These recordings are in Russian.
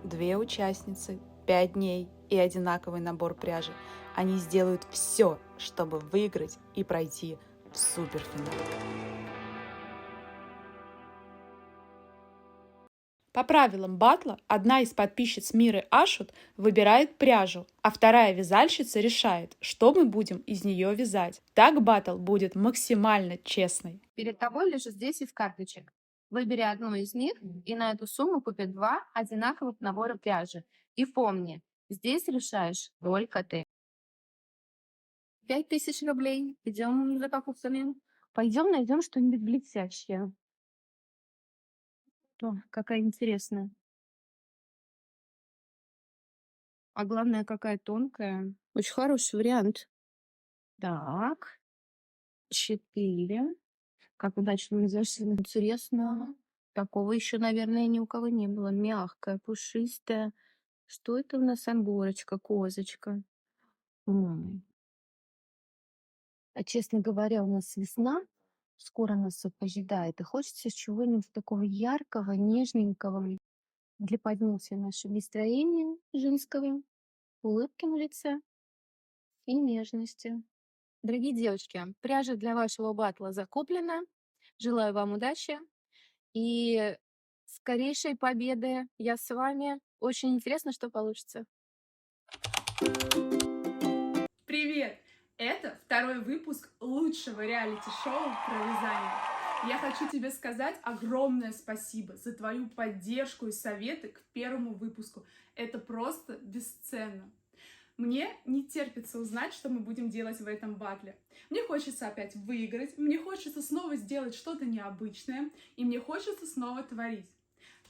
2 участницы, 5 дней и одинаковый набор пряжи. Они сделают все, чтобы выиграть и пройти в суперфинал. По правилам батла, одна из подписчиц Миры Ашут выбирает пряжу, а вторая вязальщица решает, что мы будем из нее вязать. Так батл будет максимально честный. Перед тобой лежит 10 карточек. Выбери одну из них и на эту сумму купи 2 одинаковых набора пряжи. И помни, здесь решаешь только ты. 5000 рублей. Идем за покупками. Пойдем найдем что-нибудь блестящее. О, какая интересная. А главное, какая тонкая. Очень хороший вариант. Так, 4. Как удачно называешься. Интересно. Такого еще, наверное, ни у кого не было. Мягкая, пушистая. Что это у нас? Ангорочка, козочка. А честно говоря, у нас весна. Скоро нас вот ожидает. И хочется чего-нибудь такого яркого, нежненького для поднятия нашего настроения женского, улыбки на лице и нежности. Дорогие девочки, пряжа для вашего батла закуплена. Желаю вам удачи и скорейшей победы. Я с вами. Очень интересно, что получится. Привет! Это второй выпуск лучшего реалити-шоу про вязание. Я хочу тебе сказать огромное спасибо за твою поддержку и советы к первому выпуску. Это просто бесценно. Мне не терпится узнать, что мы будем делать в этом батле. Мне хочется опять выиграть, мне хочется снова сделать что-то необычное, и мне хочется снова творить.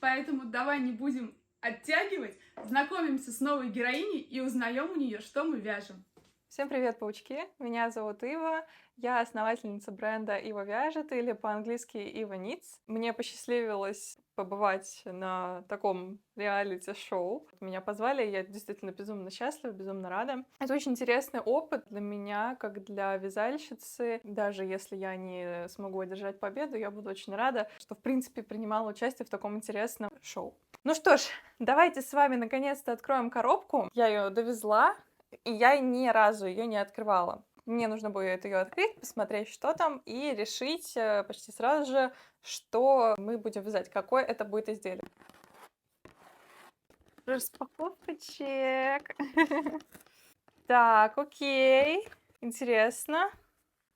Поэтому давай не будем оттягивать, знакомимся с новой героиней и узнаем у нее, что мы вяжем. Всем привет, паучки! Меня зовут Ива, я основательница бренда Ива вяжет, или по-английски Ива Knits. Мне посчастливилось побывать на таком реалити-шоу. Меня позвали, и я действительно безумно счастлива, безумно рада. Это очень интересный опыт для меня, как для вязальщицы. Даже если я не смогу одержать победу, я буду очень рада, что, в принципе, принимала участие в таком интересном шоу. Ну что ж, давайте с вами наконец-то откроем коробку. Я ее довезла, и я ни разу ее не открывала. Мне нужно будет ее открыть, посмотреть, что там, и решить почти сразу же, что мы будем вязать, какое это будет изделие. Распаковка чек. Так, окей. Интересно.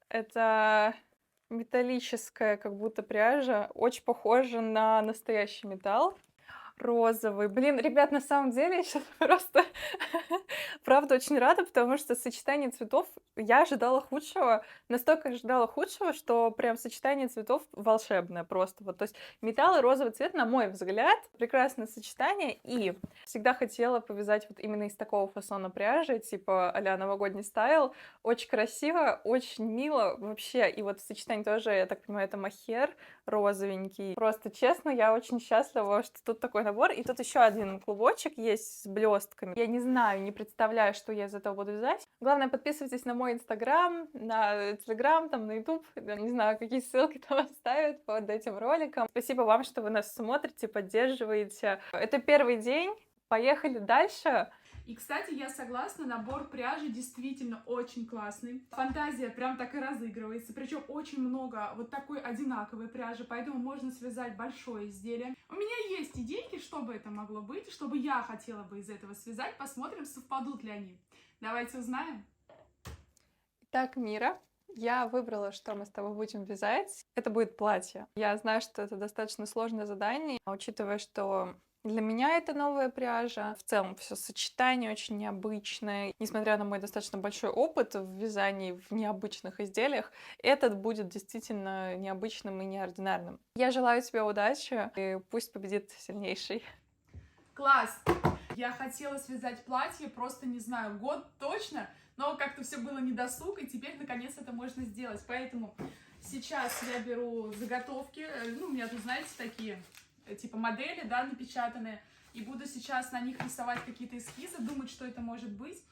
Это металлическая как будто пряжа, очень похожа на настоящий металл. Розовый. Блин, ребят, на самом деле я сейчас просто правда очень рада, потому что сочетание цветов, я ожидала худшего, настолько ожидала худшего, что прям сочетание цветов волшебное просто. Вот, то есть металл и розовый цвет, на мой взгляд, прекрасное сочетание, и всегда хотела повязать вот именно из такого фасона пряжи, типа а-ля новогодний стайл. Очень красиво, очень мило вообще, и вот в сочетании тоже, я так понимаю, это мохер розовенький. Просто честно, я очень счастлива, что тут такой набор. И тут еще один клубочек есть с блестками. Я не знаю, не представляю, что я из этого буду вязать. Главное, подписывайтесь на мой инстаграм, на телеграм, там, на ютуб. Не знаю, какие ссылки там оставят под этим роликом. Спасибо вам, что вы нас смотрите, поддерживаете. Это первый день. Поехали дальше. И, кстати, я согласна, набор пряжи действительно очень классный. Фантазия прям так и разыгрывается, причем очень много вот такой одинаковой пряжи, поэтому можно связать большое изделие. У меня есть идейки, что бы это могло быть, что бы я хотела бы из этого связать. Посмотрим, совпадут ли они. Давайте узнаем. Итак, Мира, я выбрала, что мы с тобой будем вязать. Это будет платье. Я знаю, что это достаточно сложное задание, учитывая, что для меня это новая пряжа. В целом все сочетание очень необычное. Несмотря на мой достаточно большой опыт в вязании в необычных изделиях, этот будет действительно необычным и неординарным. Я желаю тебе удачи, и пусть победит сильнейший. Класс! Я хотела связать платье, просто не знаю, год точно, но как-то все было недосуг, и теперь наконец это можно сделать. Поэтому сейчас я беру заготовки, ну, у меня тут, знаете, такие типа модели, да, напечатанные, и буду сейчас на них рисовать какие-то эскизы, думать, что это может быть.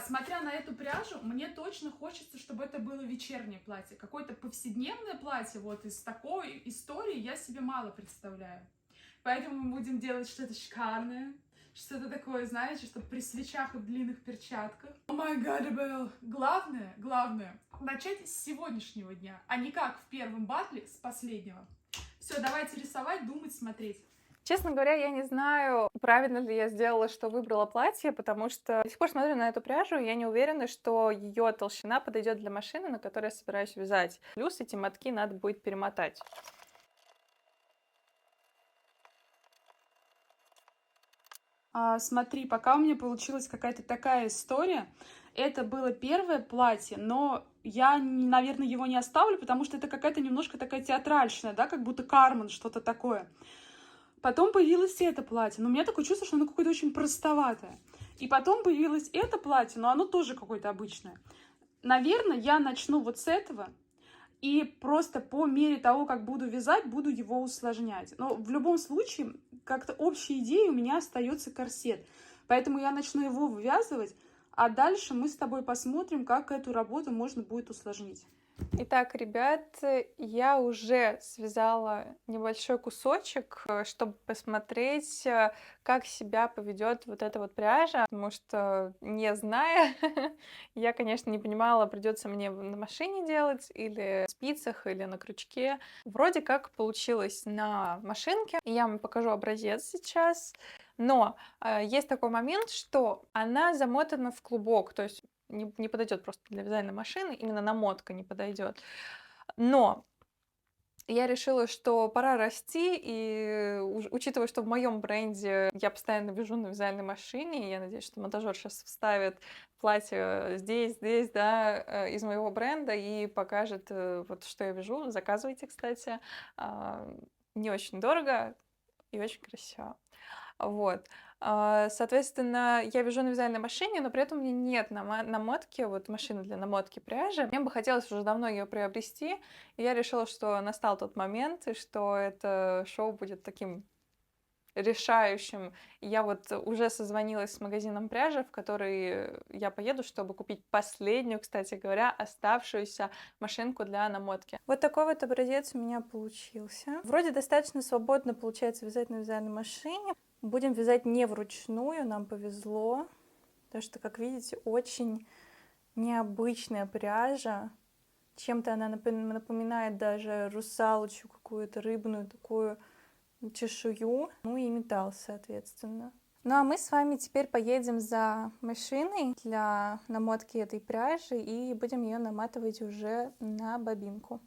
Смотря на эту пряжу, мне точно хочется, чтобы это было вечернее платье. Какое-то повседневное платье, вот из такой истории я себе мало представляю. Поэтому мы будем делать что-то шикарное, что-то такое, знаете, что при свечах и в длинных перчатках. О май гад, Белл! Главное, начать с сегодняшнего дня, а не как в первом батле с последнего. Все, давайте рисовать, думать, смотреть. Честно говоря, я не знаю, правильно ли я сделала, что выбрала платье, потому что до сих пор смотрю на эту пряжу, и я не уверена, что ее толщина подойдет для машины, на которой я собираюсь вязать. Плюс эти мотки надо будет перемотать. Смотри, пока у меня получилась какая-то такая история. Это было первое платье, но я, наверное, его не оставлю, потому что это какая-то немножко такая театральщина, да, как будто Кармен, что-то такое. Потом появилось это платье, но у меня такое чувство, что оно какое-то очень простоватое. И потом появилось это платье, но оно тоже какое-то обычное. Наверное, я начну вот с этого, и просто по мере того, как буду вязать, буду его усложнять. Но в любом случае, как-то общая идея у меня остается корсет. Поэтому я начну его вывязывать, а дальше мы с тобой посмотрим, как эту работу можно будет усложнить. Итак, ребят, я уже связала небольшой кусочек, чтобы посмотреть, как себя поведет вот эта вот пряжа, потому что, не зная, я, конечно, не понимала, придется мне на машине делать или на спицах, или на крючке. Вроде как получилось на машинке, и я вам покажу образец сейчас. Но есть такой момент, что она замотана в клубок, то есть не подойдет просто для вязальной машины, именно намотка не подойдет. Но я решила, что пора расти, и учитывая, что в моем бренде я постоянно вяжу на вязальной машине, я надеюсь, что монтажер сейчас вставит платье здесь, да, из моего бренда и покажет, вот что я вяжу. Заказывайте, кстати. Не очень дорого и очень красиво. Вот. Соответственно, я вяжу на вязальной машине, но при этом у меня нет намотки, вот машины для намотки пряжи. Мне бы хотелось уже давно ее приобрести, и я решила, что настал тот момент, и что это шоу будет таким решающим. И я вот уже созвонилась с магазином пряжи, в который я поеду, чтобы купить последнюю, кстати говоря, оставшуюся машинку для намотки. Вот такой вот образец у меня получился. Вроде достаточно свободно получается вязать на вязальной машине. Будем вязать не вручную, нам повезло, потому что, как видите, очень необычная пряжа. Чем-то она напоминает даже русалочью какую-то рыбную такую чешую, ну и металл, соответственно. Ну а мы с вами теперь поедем за машиной для намотки этой пряжи и будем ее наматывать уже на бобинку.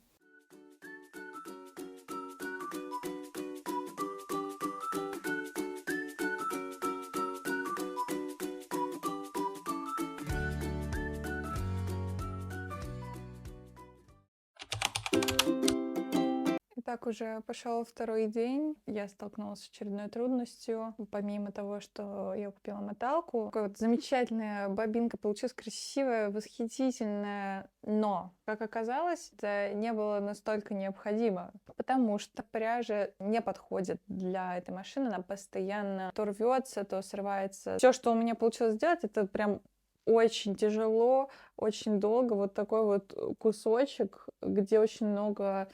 Итак, уже пошел второй день. Я столкнулась с очередной трудностью. Помимо того, что я купила моталку, такая вот замечательная бобинка получилась, красивая, восхитительная. Но, как оказалось, это не было настолько необходимо, потому что пряжа не подходит для этой машины. Она постоянно то рвется, то срывается. Все, что у меня получилось сделать, это прям очень тяжело, очень долго. Вот такой вот кусочек, где очень много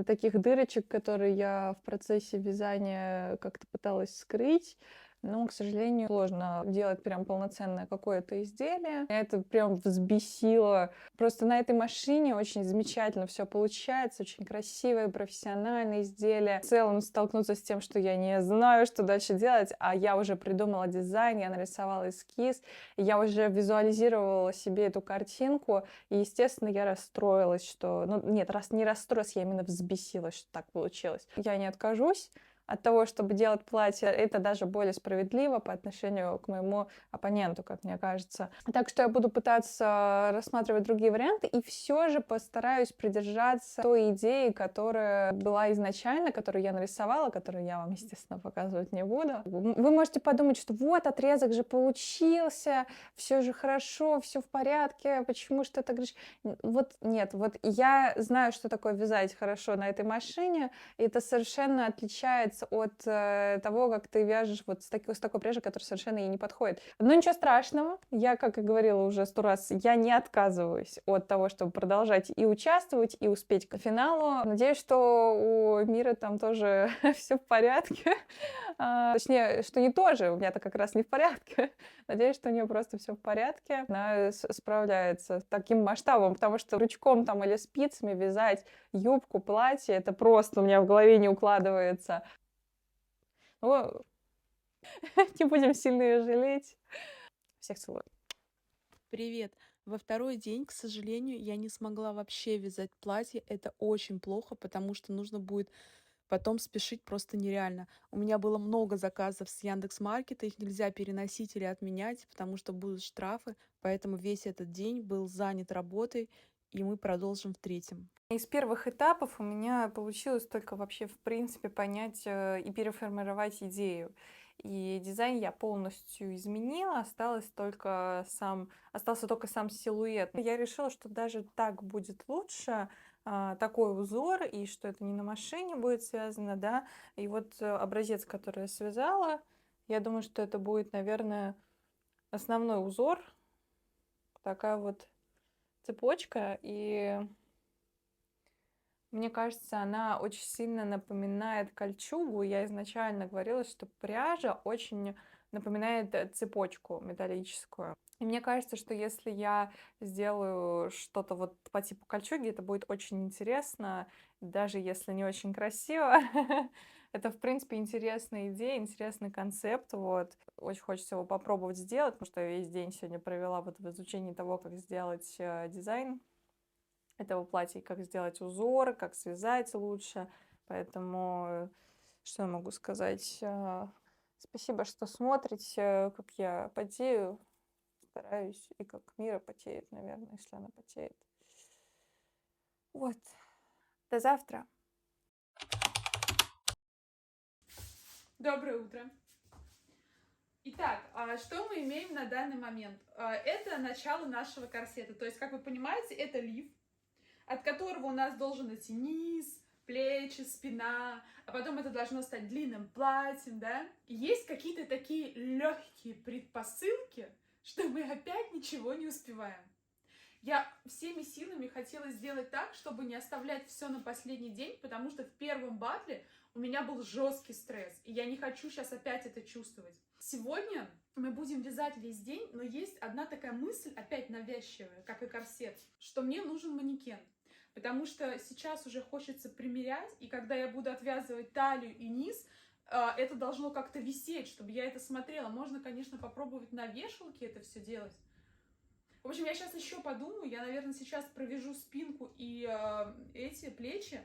таких дырочек, которые я в процессе вязания как-то пыталась скрыть. Но, к сожалению, сложно делать прям полноценное какое-то изделие. Это прям взбесило. Просто на этой машине очень замечательно все получается, очень красивое, профессиональное изделие. В целом столкнуться с тем, что я не знаю, что дальше делать, а я уже придумала дизайн, я нарисовала эскиз, я уже визуализировала себе эту картинку, и, естественно, я расстроилась, что... Ну, нет, раз не расстроилась, я именно взбесилась, что так получилось. Я не откажусь от того, чтобы делать платье, это даже более справедливо по отношению к моему оппоненту, как мне кажется. Так что я буду пытаться рассматривать другие варианты и все же постараюсь придержаться той идеи, которая была изначально, которую я нарисовала, которую я вам, естественно, показывать не буду. Вы можете подумать, что вот отрезок же получился, все же хорошо, все в порядке, почему что ты говоришь? Вот нет, вот я знаю, что такое вязать хорошо на этой машине, и это совершенно отличается отличается от того, как ты вяжешь вот с такой пряжей, которая совершенно ей не подходит. Но ничего страшного, я, как и говорила уже 100 раз, я не отказываюсь от того, чтобы продолжать и участвовать, и успеть к финалу. Надеюсь, что у Миры там тоже все в порядке. Точнее, что не тоже, у меня-то как раз не в порядке. Надеюсь, что у нее просто все в порядке. Она справляется с таким масштабом, потому что ручком там или спицами вязать юбку, платье, это просто у меня в голове не укладывается. Ну, не будем сильно ее жалеть. Всех целую. Привет! Во второй день, к сожалению, я не смогла вообще вязать платье. Это очень плохо, потому что нужно будет потом спешить просто нереально. У меня было много заказов с Яндекс.Маркета, их нельзя переносить или отменять, потому что будут штрафы. Поэтому весь этот день был занят работой, и мы продолжим в третьем. Из первых этапов у меня получилось только вообще, в принципе, понять и переформировать идею. И дизайн я полностью изменила, остался только сам силуэт. Я решила, что даже так будет лучше, такой узор, и что это не на машине будет связано, да. И вот образец, который я связала, я думаю, что это будет, наверное, основной узор. Такая вот цепочка, и мне кажется, она очень сильно напоминает кольчугу. Я изначально говорила, что пряжа очень напоминает цепочку металлическую. И мне кажется, что если я сделаю что-то вот по типу кольчуги, это будет очень интересно, даже если не очень красиво. Это, в принципе, интересная идея, интересный концепт. Вот. Очень хочется его попробовать сделать, потому что я весь день сегодня провела вот в изучении того, как сделать дизайн этого платья, как сделать узор, как связать лучше. Поэтому, что я могу сказать? Спасибо, что смотрите, как я потею, стараюсь, и как Мира потеет, наверное, если она потеет. Вот. До завтра. Доброе утро. Итак, что мы имеем на данный момент? Это начало нашего корсета. То есть, как вы понимаете, это лиф, от которого у нас должен идти низ, плечи, спина, а потом это должно стать длинным платьем, да? И есть какие-то такие легкие предпосылки, что мы опять ничего не успеваем. Я всеми силами хотела сделать так, чтобы не оставлять все на последний день, потому что в первом батле у меня был жесткий стресс, и я не хочу сейчас опять это чувствовать. Сегодня мы будем вязать весь день, но есть одна такая мысль, опять навязчивая, как и корсет, что мне нужен манекен. Потому что сейчас уже хочется примерять, и когда я буду отвязывать талию и низ, это должно как-то висеть, чтобы я это смотрела. Можно, конечно, попробовать на вешалке это все делать. В общем, я сейчас еще подумаю, я, наверное, сейчас провяжу спинку и эти плечи,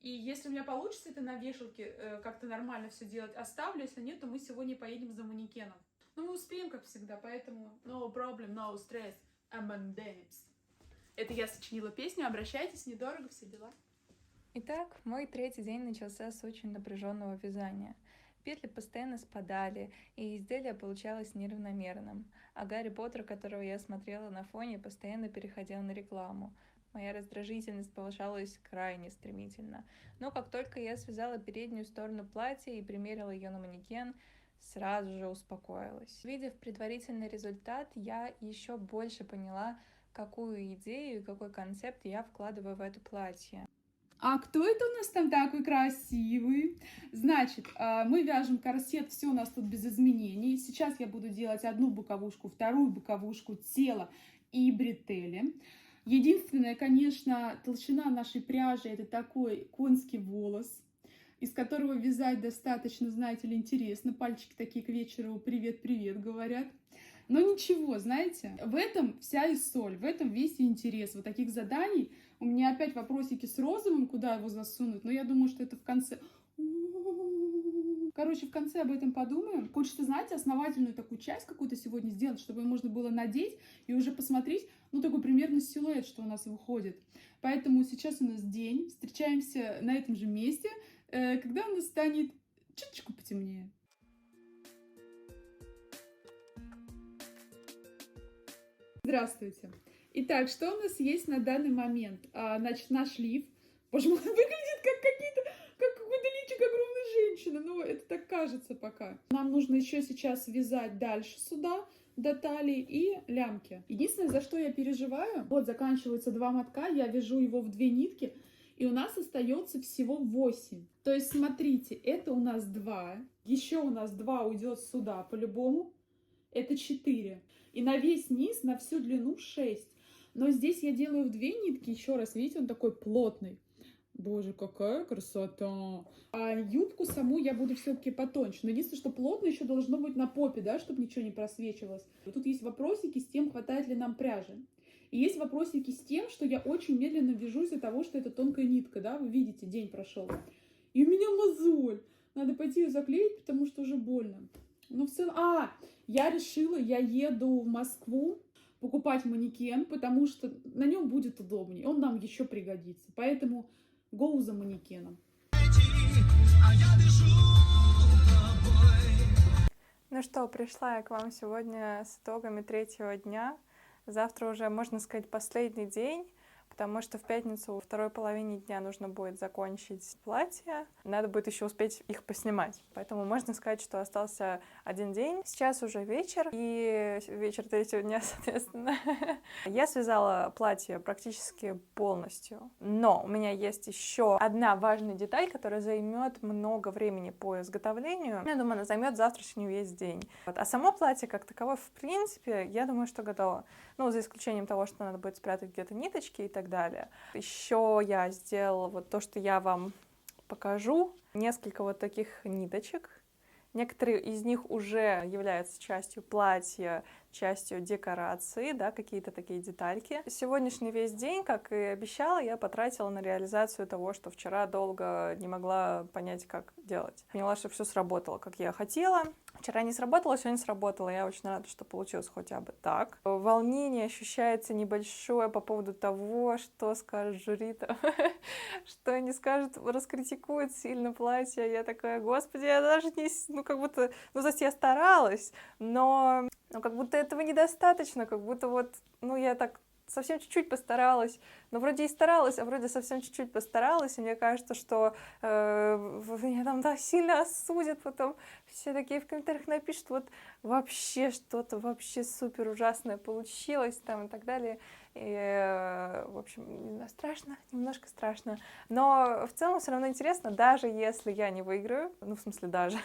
и если у меня получится это на вешалке как-то нормально все делать, оставлю, если нет, то мы сегодня поедем за манекеном. Но мы успеем, как всегда, поэтому no problem, no stress, M&M's. Это я сочинила песню, обращайтесь, недорого, все дела. Итак, мой третий день начался с очень напряженного вязания. Петли постоянно спадали, и изделие получалось неравномерным. А Гарри Поттер, которого я смотрела на фоне, постоянно переходил на рекламу. Моя раздражительность повышалась крайне стремительно. Но как только я связала переднюю сторону платья и примерила ее на манекен, сразу же успокоилась. Увидев предварительный результат, я еще больше поняла, какую идею и какой концепт я вкладываю в это платье. А кто это у нас там такой красивый? Значит, мы вяжем корсет, все у нас тут без изменений. Сейчас я буду делать одну боковушку, вторую боковушку, тело и бретели. Единственное, конечно, толщина нашей пряжи — это такой конский волос, из которого вязать достаточно, знаете ли, интересно. Пальчики такие к вечеру «привет-привет» говорят. Но ничего, знаете, в этом вся и соль, в этом весь и интерес. Вот таких заданий. У меня опять вопросики с розовым, куда его засунуть, но я думаю, что это в конце. Короче, в конце об этом подумаем. Хочется, знаете, основательную такую часть какую-то сегодня сделать, чтобы ее можно было надеть и уже посмотреть, ну, такой примерно силуэт, что у нас выходит. Поэтому сейчас у нас день, встречаемся на этом же месте, когда у нас станет чуточку потемнее. Здравствуйте. Итак, что у нас есть на данный момент? Значит, наш лиф. Боже мой, выглядит как какой-то лифчик огромной женщина, но это так кажется пока. Нам нужно еще сейчас вязать дальше сюда, до талии и лямки. Единственное, за что я переживаю, вот заканчиваются 2 мотка, я вяжу его в 2 нитки, и у нас остается всего 8. То есть, смотрите, это у нас 2, еще у нас 2 уйдет сюда по-любому, это 4. И на весь низ, на всю длину 6. Но здесь я делаю в 2 нитки, еще раз, видите, он такой плотный. Боже, какая красота! А юбку саму я буду все-таки потоньше. Но единственное, что плотно еще должно быть на попе, да, чтобы ничего не просвечивалось. Тут есть вопросики с тем, хватает ли нам пряжи. И есть вопросики с тем, что я очень медленно вяжу из-за того, что это тонкая нитка, да, вы видите, день прошел. И у меня мозоль. Надо пойти ее заклеить, потому что уже больно. Но в целом... я решила, я еду в Москву покупать манекен, потому что на нем будет удобнее. Он нам еще пригодится. Поэтому гоу за манекеном. Ну что, пришла я к вам сегодня с итогами 3-го дня. Завтра уже, можно сказать, последний день, потому что в пятницу во второй половине дня нужно будет закончить платье. Надо будет еще успеть их поснимать. Поэтому можно сказать, что остался 1 день. Сейчас уже вечер, и вечер 3-го дня, соответственно. Я связала платье практически полностью. Но у меня есть еще одна важная деталь, которая займет много времени по изготовлению. Я думаю, она займет завтрашний весь день. А само платье, как таковое, в принципе, я думаю, что готово. Ну, за исключением того, что надо будет спрятать где-то ниточки и так далее. Еще я сделала вот то, что я вам покажу. Несколько вот таких ниточек. Некоторые из них уже являются частью платья, частью декорации, да, какие-то такие детальки. Сегодняшний весь день, как и обещала, я потратила на реализацию того, что вчера долго не могла понять, как делать. Поняла, что все сработало, как я хотела. Вчера не сработало, сегодня сработало. Я очень рада, что получилось хотя бы так. Волнение ощущается небольшое по поводу того, что скажет жюри, что они скажут, раскритикуют сильно платье. Я такая, господи, я даже не... Ну, как будто... Ну, то есть я старалась, но как будто этого недостаточно, как будто вот... Ну, я так совсем чуть-чуть постаралась, но вроде и старалась, а вроде совсем чуть-чуть постаралась, и мне кажется, что меня там да, сильно осудят, потом все такие в комментариях напишут, вот вообще что-то вообще супер ужасное получилось там и так далее. И, в общем, страшно, немножко страшно. Но в целом все равно интересно, даже если я не выиграю, ну, в смысле, даже,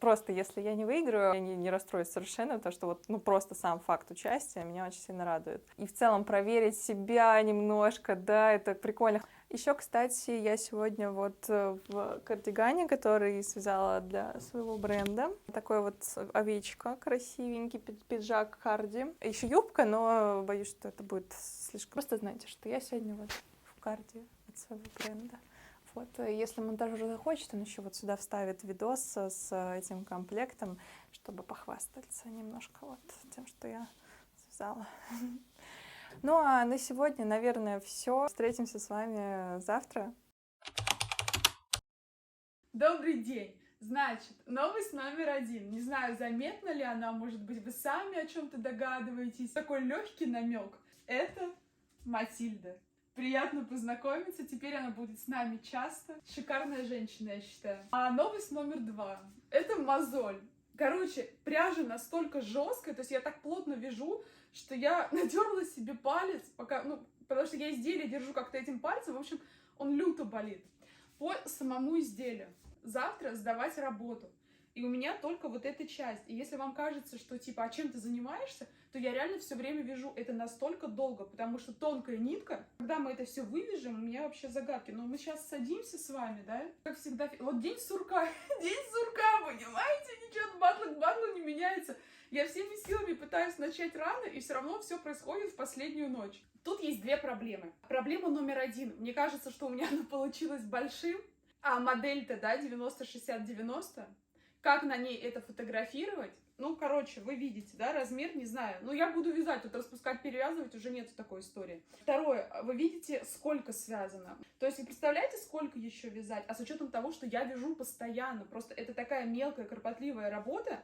просто если я не выиграю, я не расстроюсь совершенно, потому что вот, ну, просто сам факт участия меня очень сильно радует. И в целом проверить себя немножко, да, это прикольно. Еще, кстати, я сегодня вот в кардигане, который связала для своего бренда. Такой вот овечка, красивенький пиджак карди. Еще юбка, но боюсь, что это будет слишком... Просто знаете, что я сегодня вот в карди от своего бренда. Вот, если монтажер захочет, он еще вот сюда вставит видос с этим комплектом, чтобы похвастаться немножко вот тем, что я связала. Ну а на сегодня, наверное, все. Встретимся с вами завтра. Добрый день! Значит, новость номер 1. Не знаю, заметна ли она, может быть, вы сами о чем-то догадываетесь. Такой легкий намек. Это Матильда. Приятно познакомиться, теперь она будет с нами часто. Шикарная женщина, я считаю. А новость номер 2. Это мозоль. Короче, пряжа настолько жесткая, то есть я так плотно вяжу, что я натерла себе палец, пока, ну, потому что я изделие держу как-то этим пальцем, в общем, он люто болит. По самому изделию. Завтра сдавать работу. И у меня только вот эта часть. И если вам кажется, что типа, а чем ты занимаешься, то я реально все время вяжу это настолько долго, потому что тонкая нитка, когда мы это все вывяжем, у меня вообще загадки. Но мы сейчас садимся с вами, да, как всегда, вот день сурка, понимаете, ничего от батла к батлу не меняется. Я всеми силами пытаюсь начать рано, и все равно все происходит в последнюю ночь. Тут есть 2 проблемы. Проблема номер 1. Мне кажется, что у меня она получилась большим, а модель-то, да, 90-60-90. Как на ней это фотографировать? Ну, короче, вы видите, да, размер, не знаю. Но я буду вязать, тут распускать, перевязывать уже нет такой истории. Второе, вы видите, сколько связано. То есть вы представляете, сколько еще вязать? А с учетом того, что я вяжу постоянно, просто это такая мелкая, кропотливая работа,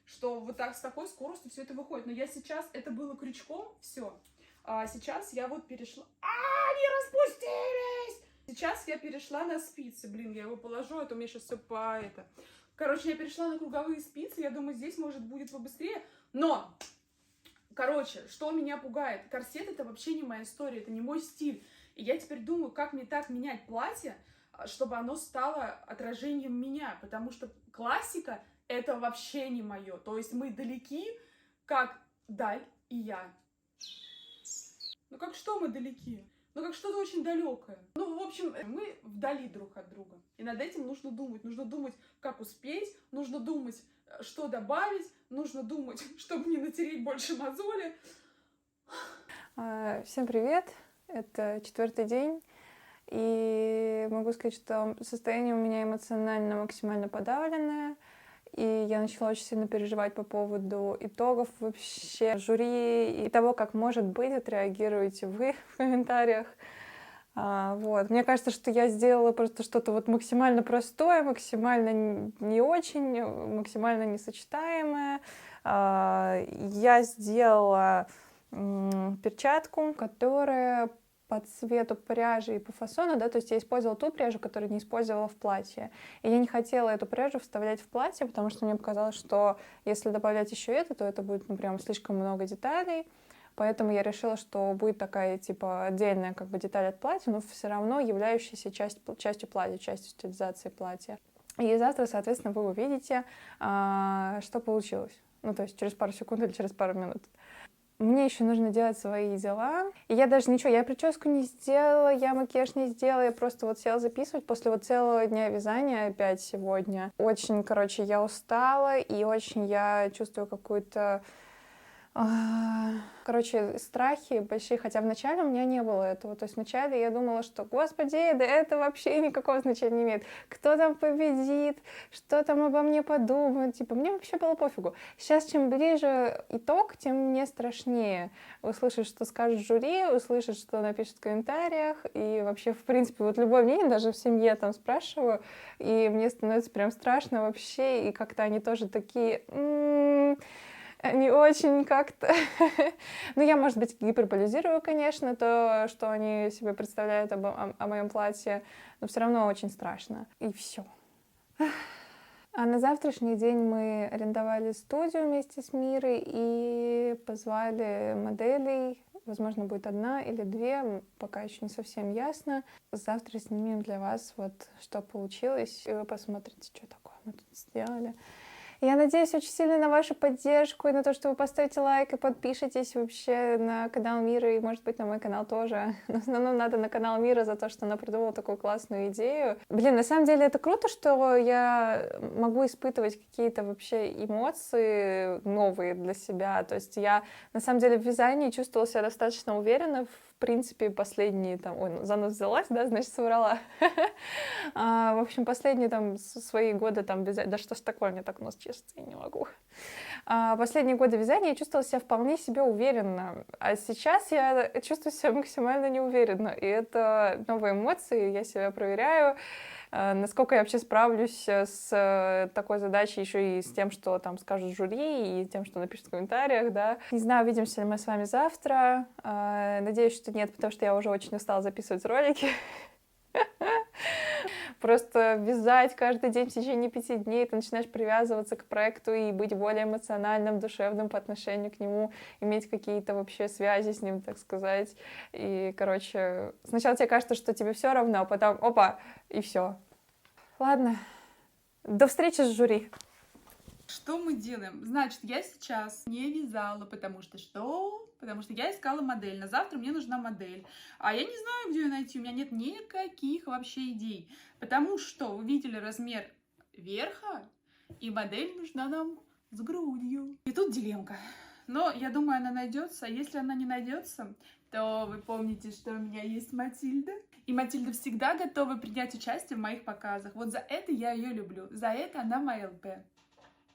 что вот так с такой скоростью все это выходит. Но я сейчас, это было крючком, все. А сейчас я вот перешла... не распустились! сейчас я перешла на спицы. Блин, я его положу, а то у меня сейчас все по это. Короче, я перешла на круговые спицы. Я думаю, здесь, может, будет побыстрее. Но, короче, что меня пугает? Корсет — это вообще не моя история, это не мой стиль. И я теперь думаю, как мне так менять платье, чтобы оно стало отражением меня. Потому что классика — это вообще не мое. То есть мы далеки, как даль и я. Ну как что мы далеки? Ну как что-то очень далекое. Ну, в общем, мы вдали друг от друга. И над этим нужно думать. Нужно думать, как успеть, нужно думать, что добавить, нужно думать, чтобы не натереть больше мозоли. Всем привет! Это 4-й день, и могу сказать, что состояние у меня эмоционально максимально подавленное, и я начала очень сильно переживать по поводу итогов вообще жюри и того, как, может быть, отреагируете вы в комментариях. Вот. Мне кажется, что я сделала просто что-то вот максимально простое, максимально не очень, максимально несочетаемое. Я сделала перчатку, которая по цвету пряжи и по фасону, да, то есть я использовала ту пряжу, которую не использовала в платье. И я не хотела эту пряжу вставлять в платье, потому что мне показалось, что если добавлять еще это, то это будет, ну, прям слишком много деталей. Поэтому я решила, что будет такая, типа, отдельная как бы деталь от платья, но все равно являющаяся частью платья, частью стилизации платья. И завтра, соответственно, вы увидите, что получилось. Ну, то есть через пару секунд или через пару минут. Мне еще нужно делать свои дела. И я даже ничего, я прическу не сделала, я макияж не сделала, я просто вот села записывать после вот целого дня вязания опять сегодня. Очень, короче, я устала, и очень я чувствую какую-то... Короче, страхи большие, хотя вначале у меня не было этого. То есть вначале я думала, что, господи, да это вообще никакого значения не имеет. Кто там победит, что там обо мне подумают, типа, мне вообще было пофигу. Сейчас, чем ближе итог, тем мне страшнее услышать, что скажет жюри, услышать, что напишет в комментариях, и вообще, в принципе, вот любое мнение, даже в семье там спрашиваю, и мне становится прям страшно вообще, и как-то они тоже такие... не очень как-то. Ну, я, может быть, гиперболизирую, конечно, то, что они себе представляют о моем платье, но все равно очень страшно. И все. А на завтрашний день мы арендовали студию вместе с Мирой и позвали моделей. Возможно, будет 1 или 2, пока еще не совсем ясно. Завтра снимем для вас вот, что получилось, и вы посмотрите, что такое мы тут сделали. Я надеюсь очень сильно на вашу поддержку и на то, что вы поставите лайк и подпишитесь вообще на канал Миры и, может быть, на мой канал тоже. Но в основном надо на канал Мира за то, что она придумала такую классную идею. Блин, на самом деле это круто, что я могу испытывать какие-то вообще эмоции новые для себя. То есть я, на самом деле, в вязании чувствовала себя достаточно уверенно. В принципе, последние там... Ой, ну, занос взялась, да, значит, соврала. В общем, последние там свои годы там вязать... Да что ж такое, мне так нос чешется, я не могу. Последние годы вязания я чувствовала себя вполне себе уверенно. А сейчас я чувствую себя максимально неуверенно. И это новые эмоции, я себя проверяю. Насколько я вообще справлюсь с такой задачей, еще и с тем, что там скажут жюри, и тем, что напишут в комментариях, да. Не знаю, увидимся ли мы с вами завтра. Надеюсь, что нет, потому что я уже очень устала записывать ролики. Просто вязать каждый день в течение 5 дней, ты начинаешь привязываться к проекту и быть более эмоциональным, душевным по отношению к нему, иметь какие-то вообще связи с ним, так сказать. И, короче, сначала тебе кажется, что тебе все равно, а потом опа, и все. Ладно, до встречи с жюри. Что мы делаем? Значит, я сейчас не вязала, потому что что? Потому что я искала модель. На завтра мне нужна модель. А я не знаю, где ее найти. У меня нет никаких вообще идей. Потому что вы видели размер верха, и модель нужна нам с грудью. И тут дилемка. Но я думаю, она найдется. А если она не найдется, то вы помните, что у меня есть Матильда. И Матильда всегда готова принять участие в моих показах. Вот за это я ее люблю. За это она моя ЛП.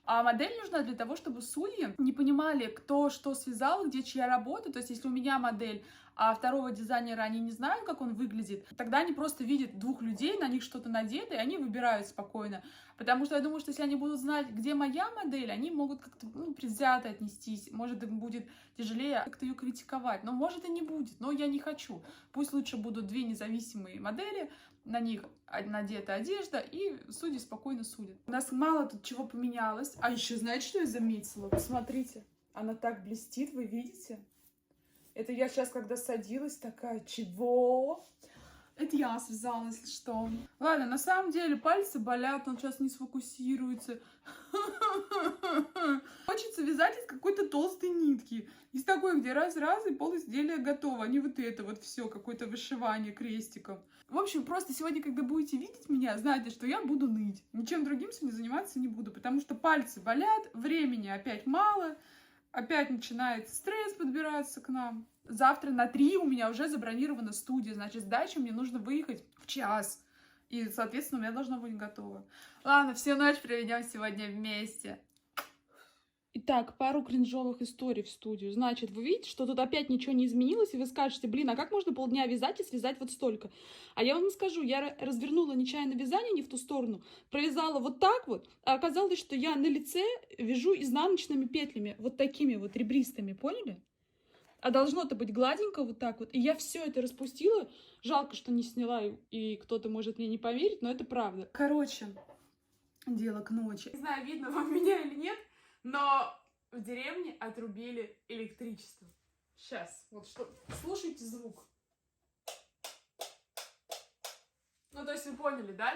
А модель нужна для того, чтобы судьи не понимали, кто что связал, где чья работа. То есть, если у меня модель, а второго дизайнера они не знают, как он выглядит, тогда они просто видят 2 людей, на них что-то надето, и они выбирают спокойно. Потому что я думаю, что если они будут знать, где моя модель, они могут как-то предвзято отнестись. Может, им будет тяжелее как-то ее критиковать. Но может и не будет, но я не хочу. Пусть лучше будут 2 независимые модели, на них надета одежда, и судьи спокойно судят. У нас мало тут чего поменялось. А еще знаете, что я заметила? Посмотрите, она так блестит, вы видите? Это я сейчас, когда садилась, такая, чего? Это я связала, если что. Ладно, на самом деле пальцы болят, он сейчас не сфокусируется. Хочется вязать из какой-то толстой нитки. Из такой, где раз-раз и пол изделия готово, а не вот это вот все, какое-то вышивание крестиком. В общем, просто сегодня, когда будете видеть меня, знайте, что я буду ныть. Ничем другим сегодня заниматься не буду, потому что пальцы болят, времени опять мало, опять начинает стресс подбираться к нам. Завтра на 3 у меня уже забронирована студия, значит, с дачи мне нужно выехать в час. И, соответственно, у меня должно быть готово. Ладно, всю ночь проведем сегодня вместе. Итак, пару кринжовых историй в студию. Значит, вы видите, что тут опять ничего не изменилось, и вы скажете, блин, а как можно полдня вязать и связать вот столько? А я вам скажу, я развернула нечаянно вязание не в ту сторону, провязала вот так вот, а оказалось, что я на лице вяжу изнаночными петлями, вот такими вот ребристыми, поняли? А должно-то быть гладенько вот так вот. И я все это распустила. Жалко, что не сняла, и кто-то может мне не поверить, но это правда. Короче, дело к ночи. Не знаю, видно вам меня или нет, но в деревне отрубили электричество. Сейчас, вот что, слушайте звук. Ну, то есть вы поняли, да?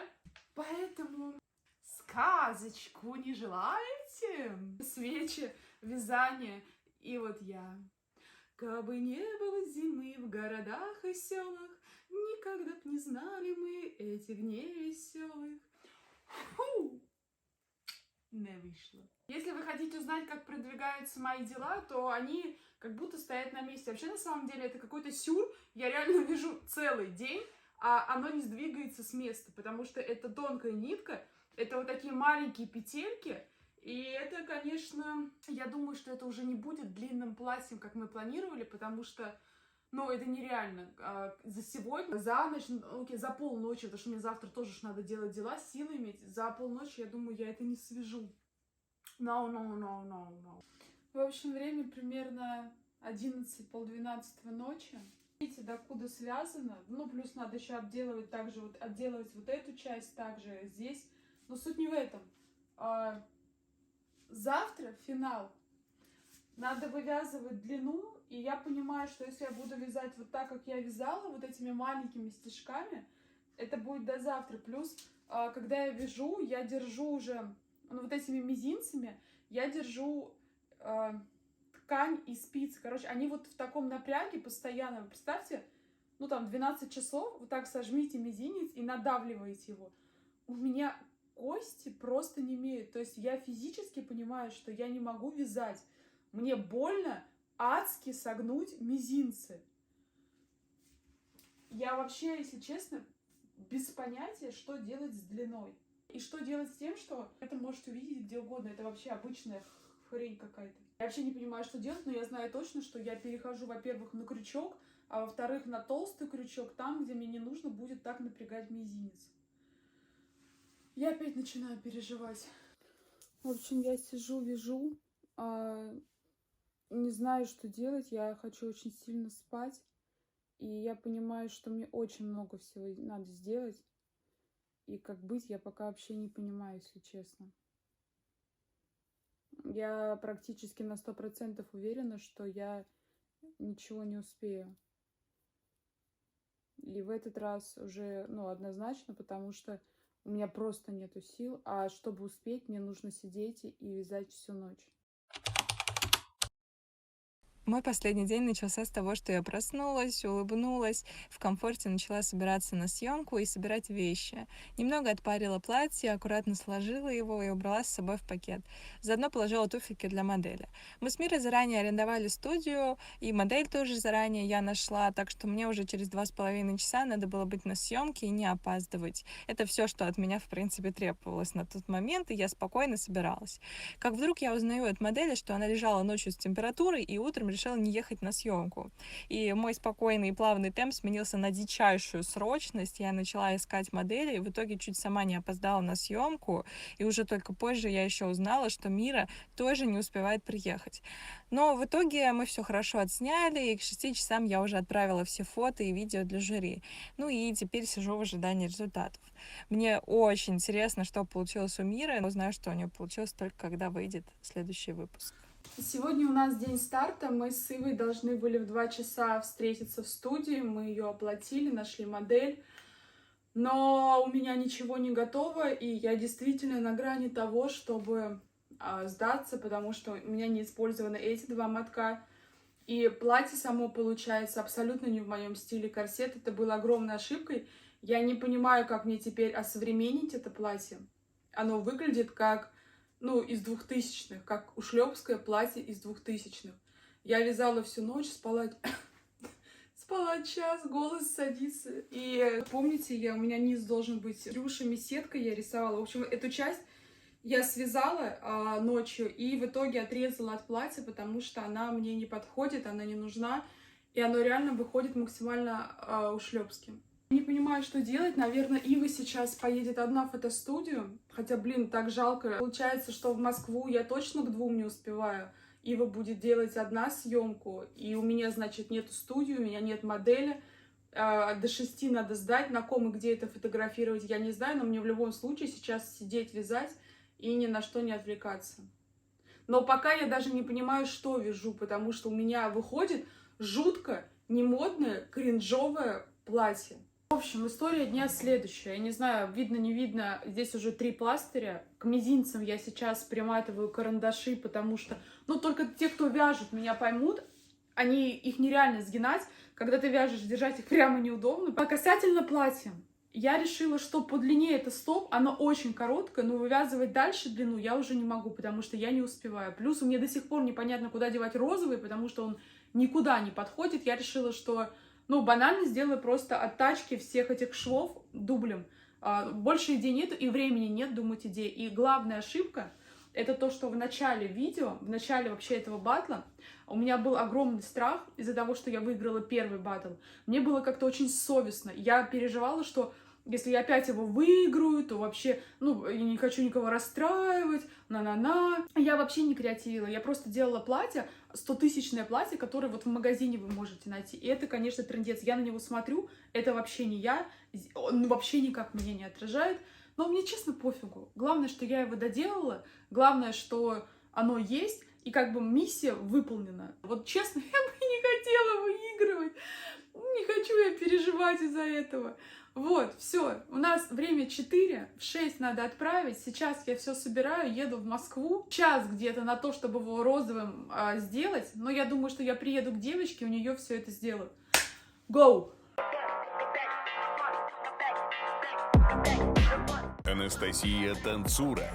Поэтому сказочку не желаете? Свечи, вязание, и вот я. Кабы не было зимы в городах и селах, никогда б не знали мы этих дней веселых. Фу! Не вышло. Если вы хотите узнать, как продвигаются мои дела, то они как будто стоят на месте. Вообще, на самом деле, это какой-то сюр. Я реально вяжу целый день, а оно не сдвигается с места, потому что это тонкая нитка, это вот такие маленькие петельки. И это, конечно, я думаю, что это уже не будет длинным платьем, как мы планировали, потому что, ну, это нереально. За сегодня, за ночь, окей, за полночи, потому что мне завтра тоже надо делать дела, силы иметь. За полночи, я думаю, я это не свяжу. No. В общем, время примерно 11-12 ночи. Видите, докуда связано. Ну, плюс надо еще обделывать также, вот отделывать вот эту часть также здесь. Но суть не в этом. Завтра финал. Надо вывязывать длину, и я понимаю, что если я буду вязать вот так, как я вязала, вот этими маленькими стежками, это будет до завтра. Плюс, когда я вяжу, я держу уже, ну, вот этими мизинцами, я держу ткань и спицы. Короче, они вот в таком напряге постоянно. Вы представьте, ну, там, 12 часов, вот так сожмите мизинец и надавливаете его. У меня кости просто немеют. То есть я физически понимаю, что я не могу вязать. Мне больно адски согнуть мизинцы. Я вообще, если честно, без понятия, что делать с длиной. И что делать с тем, что это можете увидеть где угодно. Это вообще обычная хрень какая-то. Я вообще не понимаю, что делать, но я знаю точно, что я перехожу, во-первых, на крючок, а во-вторых, на толстый крючок, там, где мне не нужно будет так напрягать мизинец. Я опять начинаю переживать. В общем, я сижу, вяжу, не знаю, что делать. Я хочу очень сильно спать. И я понимаю, что мне очень много всего надо сделать. И как быть, я пока вообще не понимаю, если честно. Я практически на 100% уверена, что я ничего не успею. И в этот раз уже, ну, однозначно, потому что у меня просто нету сил, а чтобы успеть, мне нужно сидеть и вязать всю ночь. Мой последний день начался с того, что я проснулась, улыбнулась, в комфорте начала собираться на съемку и собирать вещи. Немного отпарила платье, аккуратно сложила его и убрала с собой в пакет. Заодно положила туфельки для модели. Мы с Мирой заранее арендовали студию, и модель тоже заранее я нашла, так что мне уже через 2,5 часа надо было быть на съемке и не опаздывать. Это все, что от меня, в принципе, требовалось на тот момент, и я спокойно собиралась. Как вдруг я узнаю от модели, что она лежала ночью с температурой и утром решила не ехать на съемку. И мой спокойный и плавный темп сменился на дичайшую срочность. Я начала искать модели, и в итоге чуть сама не опоздала на съемку. И уже только позже я еще узнала, что Мира тоже не успевает приехать. Но в итоге мы все хорошо отсняли, и к 6 часам я уже отправила все фото и видео для жюри. Ну и теперь сижу в ожидании результатов. Мне очень интересно, что получилось у Миры. Но знаю, что у нее получилось только когда выйдет следующий выпуск. Сегодня у нас день старта. Мы с Ивой должны были в 2 часа встретиться в студии. Мы ее оплатили, нашли модель. Но у меня ничего не готово, и я действительно на грани того, чтобы сдаться, потому что у меня не использованы эти 2 мотка. И платье само получается абсолютно не в моем стиле. Корсет это было огромной ошибкой. Я не понимаю, как мне теперь осовременить это платье. Оно выглядит как, из 2000-х, как ушлепское платье из 2000-х. Я вязала всю ночь, спала час, голос садится. И помните, у меня низ должен быть рюшами, сеткой я рисовала. В общем, эту часть я связала ночью и в итоге отрезала от платья, потому что она мне не подходит, она не нужна. И оно реально выходит максимально ушлепским. Не понимаю, что делать. Наверное, Ива сейчас поедет одна в фотостудию. Хотя, так жалко. Получается, что в Москву я точно к 2 не успеваю. Ива будет делать одна съемку. И у меня, значит, нет студии, у меня нет модели. До 6 надо сдать. На ком и где это фотографировать, я не знаю. Но мне в любом случае сейчас сидеть, вязать и ни на что не отвлекаться. Но пока я даже не понимаю, что вяжу. Потому что у меня выходит жутко немодное, кринжовое платье. В общем, история дня следующая. Я не знаю, видно, не видно, здесь уже 3 пластыря. К мизинцам я сейчас приматываю карандаши, потому что, только те, кто вяжет, меня поймут. Их нереально сгинать. Когда ты вяжешь, держать их прямо неудобно. А касательно платья. Я решила, что по длине это стоп, оно очень короткое, но вывязывать дальше длину я уже не могу, потому что я не успеваю. Плюс у меня до сих пор непонятно, куда девать розовый, потому что он никуда не подходит. Я решила, что банально сделаю просто оттачки всех этих швов дублем. Больше идей нет и времени нет думать идеи. И главная ошибка — это то, что в начале видео, в начале вообще этого батла у меня был огромный страх из-за того, что я выиграла первый батл. Мне было как-то очень совестно. Я переживала, что если я опять его выиграю, то вообще, я не хочу никого расстраивать, на-на-на. Я вообще не креативила, я просто делала платье, 100-тысячное платье, которое вот в магазине вы можете найти. И это, конечно, трындец. Я на него смотрю, это вообще не я, он вообще никак меня не отражает. Но мне, честно, пофигу. Главное, что я его доделала, главное, что оно есть, и миссия выполнена. Вот честно, я бы не хотела выигрывать. Не хочу я переживать из-за этого. Вот, все, у нас время 4, в 6 надо отправить, сейчас я все собираю, еду в Москву, час где-то на то, чтобы его розовым сделать, но я думаю, что я приеду к девочке, у нее все это сделаю. Go! Анастасия Танцура,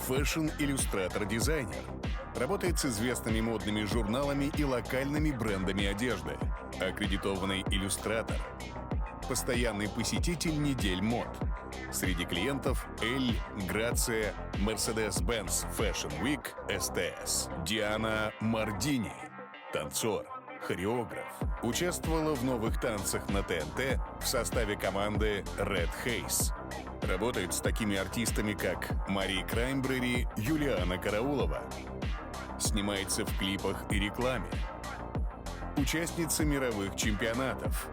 фэшн-иллюстратор-дизайнер. Работает с известными модными журналами и локальными брендами одежды. Аккредитованный иллюстратор. Постоянный посетитель недель мод. Среди клиентов Эль, Грация, Mercedes-Benz Fashion Week, СТС. Диана Мардини. Танцор, хореограф. Участвовала в новых танцах на ТНТ в составе команды Red Haze. Работает с такими артистами, как Мари Краймбрери, Юлиана Караулова. Снимается в клипах и рекламе. Участница мировых чемпионатов.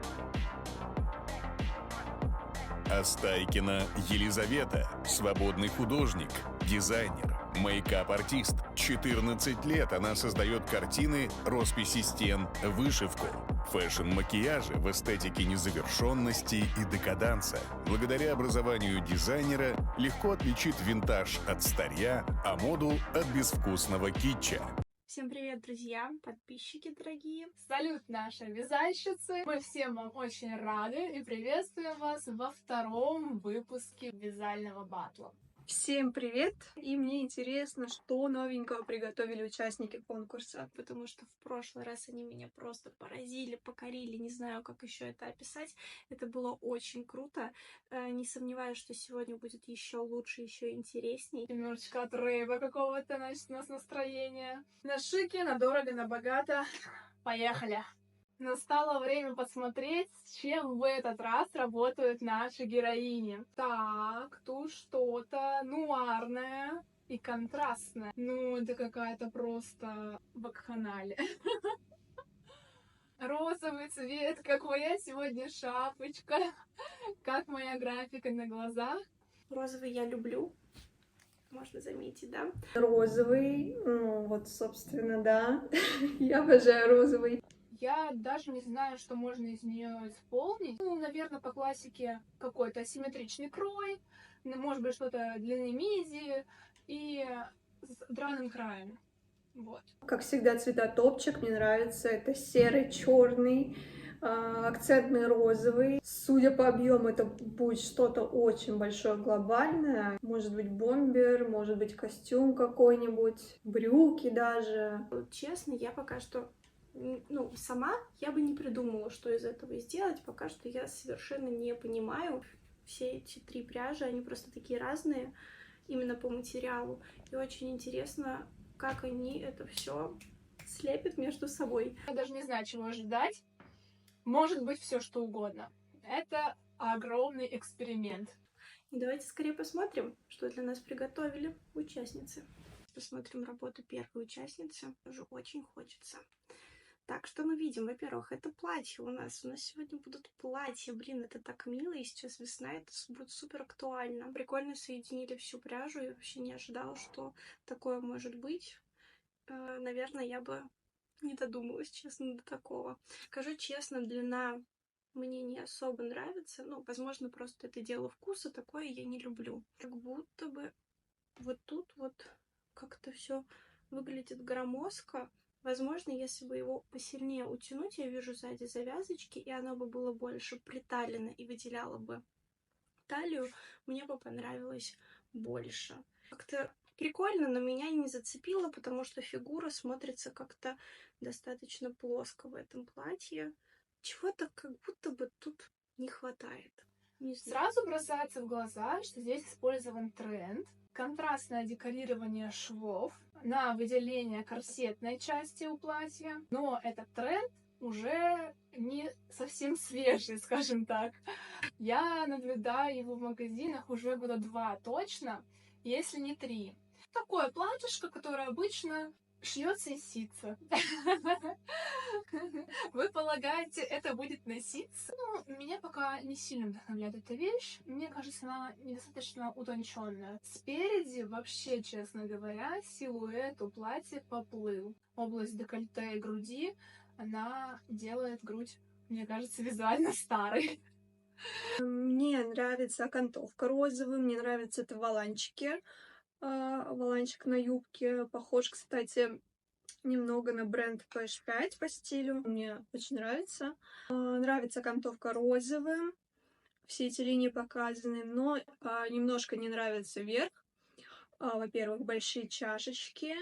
Астайкина Елизавета, свободный художник, дизайнер, мейкап-артист. 14 лет она создает картины, росписи стен, вышивку, фэшн-макияжи в эстетике незавершенности и декаданса. Благодаря образованию дизайнера легко отличит винтаж от старья, а моду от безвкусного китча. Всем привет, друзья, подписчики дорогие! Салют, наши вязальщицы! Мы всем вам очень рады и приветствуем вас во 2-м выпуске вязального батла. Всем привет! И мне интересно, что новенького приготовили участники конкурса. Потому что в прошлый раз они меня просто поразили, покорили, не знаю, как еще это описать. Это было очень круто. Не сомневаюсь, что сегодня будет еще лучше, еще интересней. Немножечко от рэйва какого-то, значит, у нас настроение. На шике, на дорого, на богато. Поехали! Настало время посмотреть, с чем в этот раз работают наши героини. Так, тут что-то нуарное и контрастное. Ну, это какая-то просто вакханалия. Розовый цвет, как моя сегодня шапочка, как моя графика на глазах. Розовый я люблю. Можно заметить, да? Розовый, ну вот, собственно, да. Я обожаю розовый. Я даже не знаю, что можно из нее исполнить. Ну, наверное, по классике какой-то асимметричный крой, может быть, что-то длины миди и с драным краем. Вот. Как всегда, цвета топчик мне нравится. Это серый, черный, акцентный розовый. Судя по объему, это будет что-то очень большое, глобальное. Может быть, бомбер, может быть, костюм какой-нибудь, брюки даже. Честно, я пока что, ну, сама я бы не придумала, что из этого сделать. Пока что я совершенно не понимаю. Все эти 3 пряжи, они просто такие разные именно по материалу. И очень интересно, как они это все слепят между собой. Я даже не знаю, чего ожидать. Может быть, все что угодно. Это огромный эксперимент. И давайте скорее посмотрим, что для нас приготовили участницы. Посмотрим работу первой участницы. Уже очень хочется. Так, что мы видим? Во-первых, это платье у нас. У нас сегодня будут платья. Блин, это так мило. И сейчас весна, это будет супер актуально. Прикольно соединили всю пряжу. Я вообще не ожидала, что такое может быть. Наверное, я бы не додумалась, честно, до такого. Скажу честно, длина мне не особо нравится. Ну, возможно, просто это дело вкуса. Такое я не люблю. Как будто бы вот тут вот как-то все выглядит громоздко. Возможно, если бы его посильнее утянуть, я вижу сзади завязочки, и оно бы было больше приталено и выделяло бы талию, мне бы понравилось больше. Как-то прикольно, но меня не зацепило, потому что фигура смотрится как-то достаточно плоско в этом платье. Чего-то как будто бы тут не хватает. Не знаю. Сразу бросается в глаза, что здесь использован тренд. Контрастное декорирование швов на выделение корсетной части у платья. Но этот тренд уже не совсем свежий, скажем так. Я наблюдаю его в магазинах уже года 2 точно, если не 3. Такое платьишко, которое обычно шьется из ситца. Вы полагаете, это будет носиться? Ну, меня пока не сильно вдохновляет эта вещь. Мне кажется, она недостаточно утонченная. Спереди, вообще, честно говоря, силуэт у платья поплыл. Область декольте и груди, она делает грудь, мне кажется, визуально старой. Мне нравится окантовка розовый, мне нравятся это воланчики. Воланчик на юбке похож, кстати, немного на бренд PH5 по стилю. Мне очень нравится. Нравится окантовка розовым. Все эти линии показаны, но немножко не нравится верх. Во-первых, большие чашечки.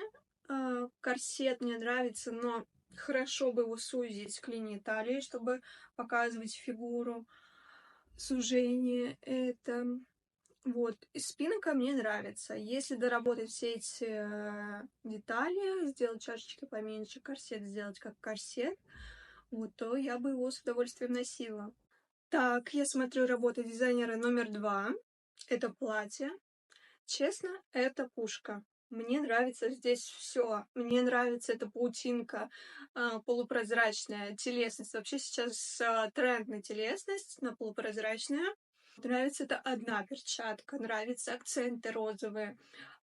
Корсет мне нравится, но хорошо бы его сузить к линии талии, чтобы показывать фигуру. Сужение это. Вот, и спинка мне нравится. Если доработать все эти детали, сделать чашечки поменьше, корсет сделать как корсет, вот, то я бы его с удовольствием носила. Так, я смотрю работу дизайнера номер 2. Это платье. Честно, это пушка. Мне нравится здесь все. Мне нравится эта паутинка полупрозрачная, телесность. Вообще сейчас тренд на телесность, на полупрозрачную. Нравится это одна перчатка, нравятся акценты розовые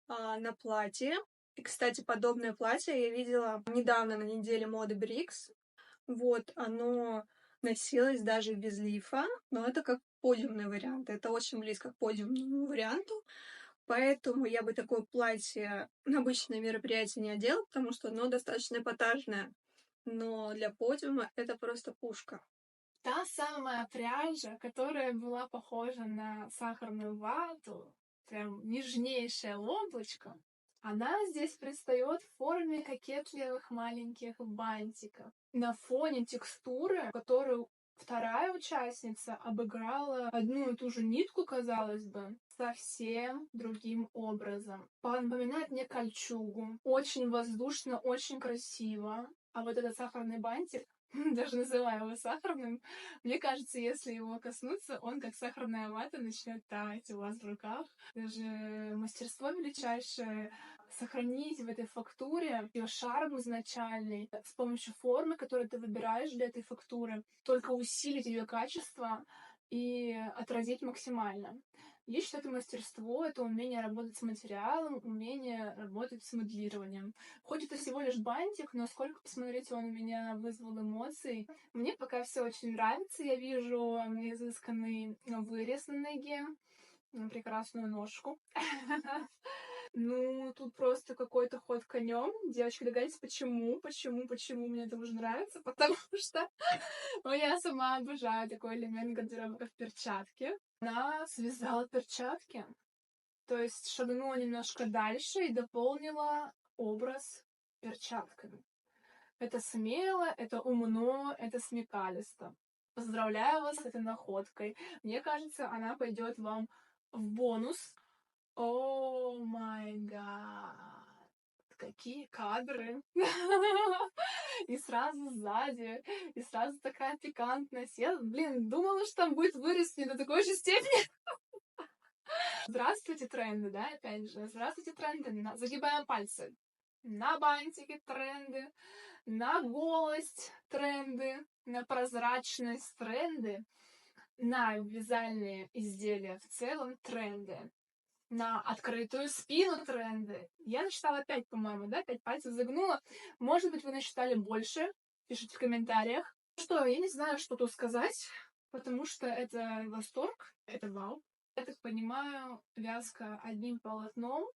на платье. И, кстати, подобное платье я видела недавно на неделе моды Брикс. Вот, оно носилось даже без лифа, но это как подиумный вариант. Это очень близко к подиумному варианту. Поэтому я бы такое платье на обычное мероприятие не одела, потому что оно достаточно эпатажное. Но для подиума это просто пушка. Та самая пряжа, которая была похожа на сахарную вату, прям нежнейшее облачко, она здесь предстает в форме кокетливых маленьких бантиков. На фоне текстуры, которую вторая участница обыграла одну и ту же нитку, казалось бы, совсем другим образом. Напоминает мне кольчугу. Очень воздушно, очень красиво. А вот этот сахарный бантик, даже называю его сахарным, мне кажется, если его коснуться, он как сахарная вата начнет таять у вас в руках. Даже мастерство величайшее сохранить в этой фактуре ее шарм изначальный с помощью формы, которую ты выбираешь для этой фактуры, только усилить ее качество и отразить максимально. Я считаю, это мастерство, это умение работать с материалом, умение работать с моделированием. Хоть это всего лишь бантик, но сколько, посмотрите, он у меня вызвал эмоций. Мне пока все очень нравится. Я вижу изысканный вырез на ноге, прекрасную ножку. Ну, тут просто какой-то ход конем. Девочки, догадайтесь, почему мне это уже нравится? Потому что я сама обожаю такой элемент гардероба, как перчатки. Она связала перчатки, то есть шагнула немножко дальше и дополнила образ перчатками. Это смело, это умно, это смекалисто. Поздравляю вас с этой находкой. Мне кажется, она пойдет вам в бонус. О май гад! Какие кадры! И сразу сзади, и сразу такая пикантность. Я, думала, что там будет вырез не до такой же степени. Здравствуйте, тренды, да, опять же. Здравствуйте, тренды. Загибаем пальцы. На бантики тренды, на голость тренды, на прозрачность тренды, на вязальные изделия в целом тренды, на открытую спину тренды. Я насчитала 5, по-моему, да? 5 пальцев загнула. Может быть, вы насчитали больше. Пишите в комментариях. Что, я не знаю, что тут сказать, потому что это восторг, это вау. Я так понимаю, вязка одним полотном.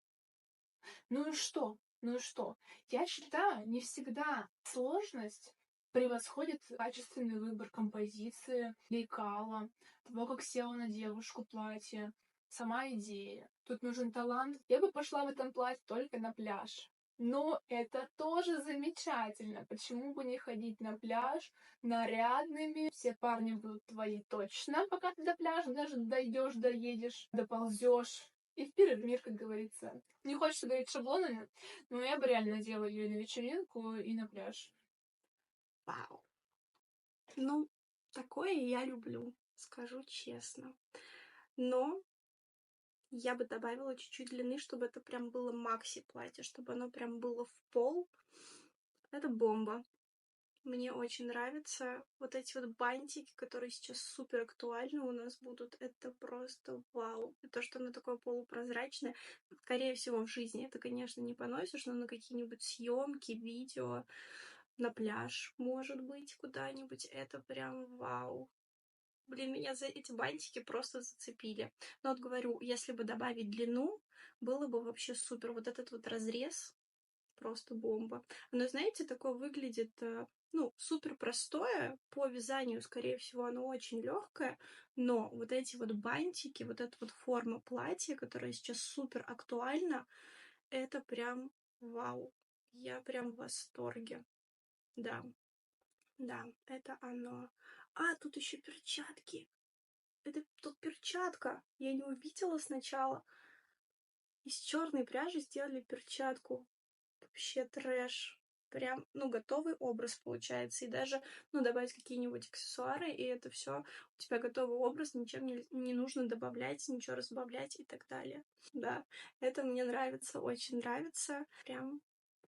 Ну и что? Ну и что? Я считаю, не всегда сложность превосходит качественный выбор композиции, лекала, того, как села на девушку платье, сама идея. Тут нужен талант. Я бы пошла в этом платье только на пляж. Но это тоже замечательно. Почему бы не ходить на пляж нарядными? Все парни будут твои точно, пока ты до пляжа даже дойдешь, доедешь, доползешь. И вперед в мир, как говорится. Не хочется говорить шаблонами, но я бы реально надела ее и на вечеринку, и на пляж. Вау. Ну, такое я люблю, скажу честно. Но я бы добавила чуть-чуть длины, чтобы это прям было макси-платье, чтобы оно прям было в пол. Это бомба. Мне очень нравятся вот эти вот бантики, которые сейчас супер актуальны у нас будут. Это просто вау. И то, что оно такое полупрозрачное, скорее всего, в жизни это, конечно, не поносишь, но на какие-нибудь съемки, видео, на пляж, может быть, куда-нибудь. Это прям вау. Меня за эти бантики просто зацепили. Но вот говорю, если бы добавить длину, было бы вообще супер. Вот этот вот разрез просто бомба. Оно, знаете, такое выглядит, супер простое по вязанию, скорее всего, оно очень легкое, но вот эти вот бантики, вот эта вот форма платья, которая сейчас супер актуальна, это прям вау. Я прям в восторге. Да, да, это оно. А, тут еще перчатки. Это тут перчатка. Я не увидела сначала. Из черной пряжи сделали перчатку. Вообще трэш. Прям, готовый образ получается. И даже, добавить какие-нибудь аксессуары, и это все у тебя готовый образ, ничем не нужно добавлять, ничего разбавлять и так далее. Да, это мне нравится, очень нравится. Прям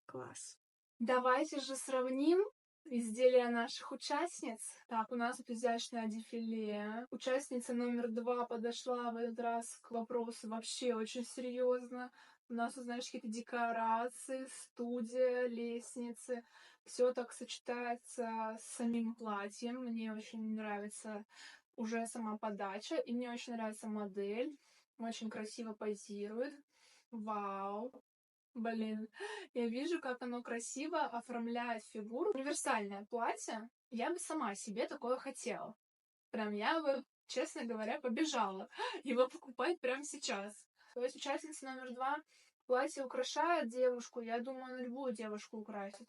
класс. Давайте же сравним изделия наших участниц. Так, у нас тут изящное дефиле. Участница номер 2 подошла в этот раз к вопросу вообще очень серьезно. У нас, знаешь, какие-то декорации, студия, лестницы. Все так сочетается с самим платьем. Мне очень нравится уже сама подача, и мне очень нравится модель. Очень красиво позирует. Вау. Блин, я вижу, как оно красиво оформляет фигуру. Универсальное платье. Я бы сама себе такое хотела. Прям я бы, честно говоря, побежала его покупать прямо сейчас. То есть участница номер 2 платье украшает девушку, я думаю, оно любую девушку украсит.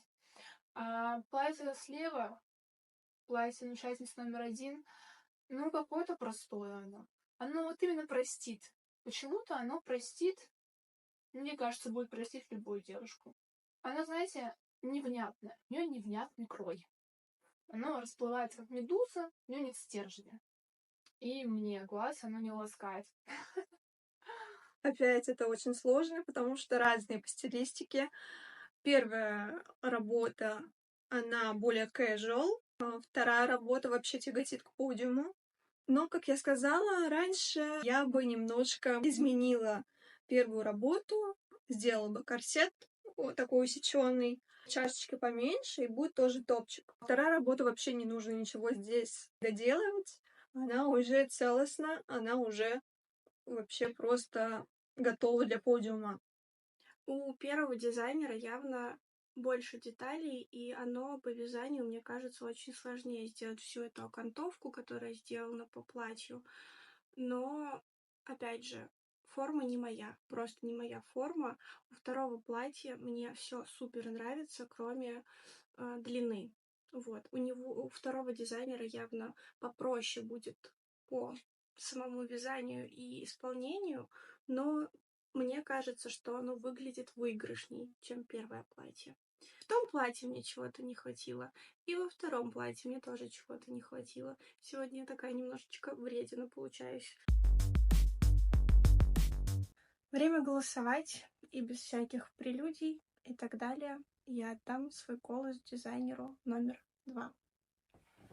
А платье слева, платье участницы номер 1, ну, какое-то простое оно. Оно вот именно простит. Почему-то оно простит, мне кажется, будет простить любую девушку. Оно, знаете, невнятное. У нее невнятный крой. Оно расплывается, как медуза, у нее нет стержня. И мне глаз оно не ласкает. Опять это очень сложно, потому что разные по стилистике. Первая работа, она более casual, а вторая работа вообще тяготит к подиуму. Но, как я сказала раньше, я бы немножко изменила первую работу, сделала бы корсет вот такой усеченный, чашечкой поменьше, и будет тоже топчик. Вторая работа вообще не нужно ничего здесь доделывать. Она уже целостна, она уже вообще просто готова для подиума. У первого дизайнера явно больше деталей, и оно по вязанию, мне кажется, очень сложнее сделать всю эту окантовку, которая сделана по платью. Но, опять же, форма не моя, просто не моя форма. У второго платья мне все супер нравится, кроме длины. Вот. У второго дизайнера явно попроще будет по самому вязанию и исполнению, но мне кажется, что оно выглядит выигрышней, чем первое платье. В том платье мне чего-то не хватило, и во втором платье мне тоже чего-то не хватило. Сегодня я такая немножечко вредина получаюсь. Время голосовать, и без всяких прелюдий и так далее я отдам свой голос дизайнеру номер 2.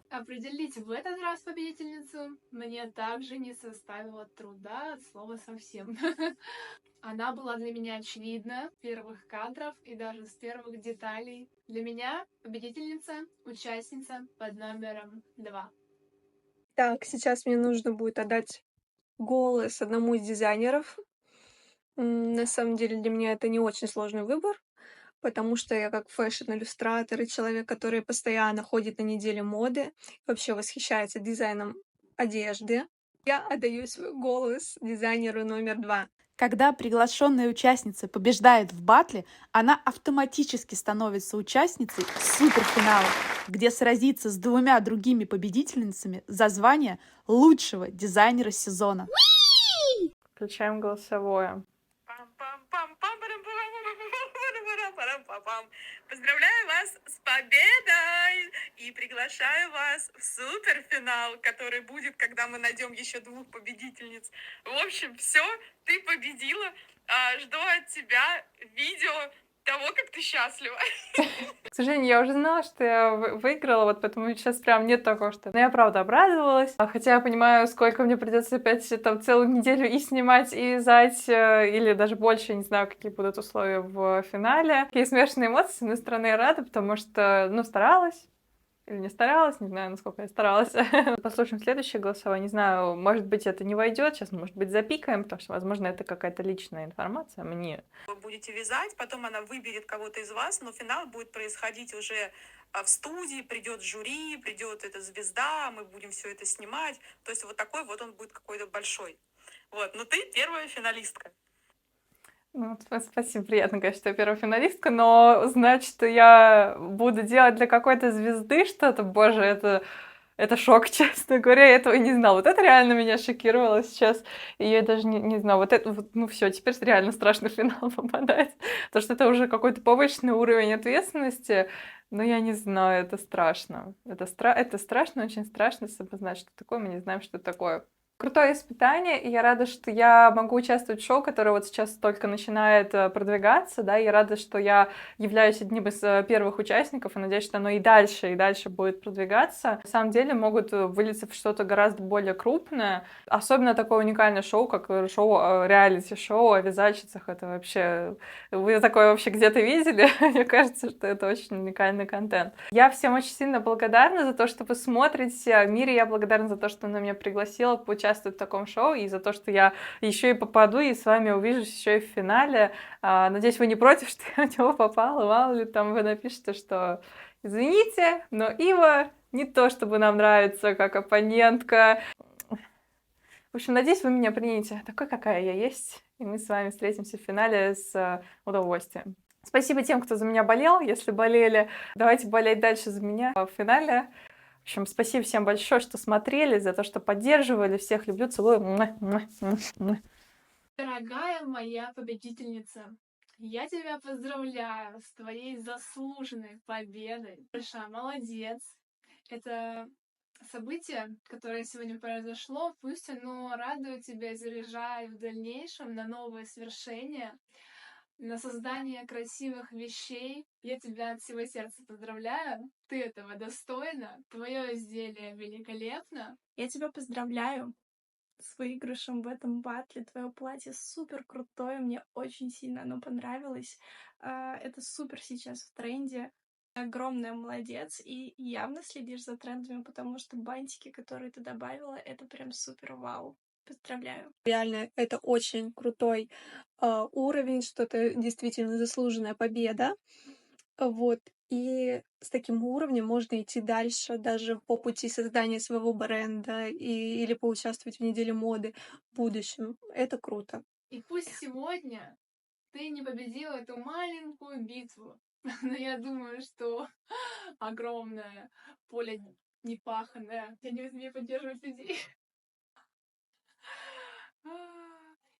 Определить в этот раз победительницу мне также не составило труда от слова совсем. Она была для меня очевидна с первых кадров и даже с первых деталей. Для меня победительница, участница под номером 2. Так, сейчас мне нужно будет отдать голос одному из дизайнеров. На самом деле для меня это не очень сложный выбор, потому что я как фэшн-иллюстратор и человек, который постоянно ходит на неделю моды, вообще восхищается дизайном одежды. Я отдаю свой голос дизайнеру номер 2. Когда приглашенная участница побеждает в батле, она автоматически становится участницей суперфинала, где сразится с 2 другими победительницами за звание лучшего дизайнера сезона. Включаем голосовое. Поздравляю вас с победой и приглашаю вас в суперфинал, который будет, когда мы найдем еще 2 победительниц. В общем, все, ты победила. Жду от тебя видео того, как ты счастлива. К сожалению, я уже знала, что я выиграла, вот поэтому сейчас прям нет такого, что... Но я правда обрадовалась, хотя я понимаю, сколько мне придется опять там целую неделю и снимать, и вязать, или даже больше, не знаю, какие будут условия в финале. Такие смешанные эмоции, с одной стороны, я рада, потому что, ну, старалась. Или не старалась, не знаю, насколько я старалась. Послушаем следующее голосование. Не знаю, может быть, это не войдет. Сейчас, может быть, запикаем, потому что, возможно, это какая-то личная информация мне. Вы будете вязать, потом она выберет кого-то из вас, но финал будет происходить уже в студии, придет жюри, придет эта звезда, мы будем все это снимать. То есть вот такой вот он будет какой-то большой. Вот, но ты первая финалистка. Ну, спасибо, приятно, конечно, что я первая финалистка, но знать, что я буду делать для какой-то звезды что-то, боже, это шок, честно говоря, я этого не знала. Вот это реально меня шокировало сейчас, и я даже не знала. Вот это, ну все, теперь реально страшно в финал попадать, потому что это уже какой-то повышенный уровень ответственности, но я не знаю, это страшно. Это страшно, очень страшно, чтобы знать, что такое, мы не знаем, что такое. Крутое испытание, и я рада, что я могу участвовать в шоу, которое вот сейчас только начинает продвигаться, да, и я рада, что я являюсь одним из первых участников, и надеюсь, что оно и дальше будет продвигаться. На самом деле могут вылиться в что-то гораздо более крупное, особенно такое уникальное шоу, как шоу, реалити-шоу о вязальщицах, это вообще... Вы такое вообще где-то видели? Мне кажется, что это очень уникальный контент. Я всем очень сильно благодарна за то, что вы смотрите. Мире я благодарна за то, что она меня пригласила поучаствовать в таком шоу, и за то, что я еще и попаду, и с вами увижусь еще и в финале. Надеюсь, вы не против, что я в него попала. Мало ли там вы напишете, что извините, но Ива не то, чтобы нам нравится как оппонентка. В общем, надеюсь, вы меня примете такой, какая я есть. И мы с вами встретимся в финале с удовольствием. Спасибо тем, кто за меня болел. Если болели, давайте болеть дальше за меня в финале. В общем, спасибо всем большое, что смотрели, за то, что поддерживали. Всех люблю, целую. Дорогая моя победительница, я тебя поздравляю с твоей заслуженной победой. Большая молодец. Это событие, которое сегодня произошло, пусть оно радует тебя и заряжает в дальнейшем на новые свершения, на создание красивых вещей. Я тебя от всего сердца поздравляю. Ты этого достойна. Твое изделие великолепно. Я тебя поздравляю с выигрышем в этом батле. Твое платье супер крутое, мне очень сильно оно понравилось. Это супер сейчас в тренде. Огромная молодец, и явно следишь за трендами, потому что бантики, которые ты добавила, это прям супер вау. Поздравляю. Реально, это очень крутой уровень, что это действительно заслуженная победа. Вот. И с таким уровнем можно идти дальше, даже по пути создания своего бренда или поучаствовать в неделе моды в будущем. Это круто. И пусть сегодня ты не победила эту маленькую битву, но я думаю, что огромное поле непаханное. Я не умею поддерживать людей.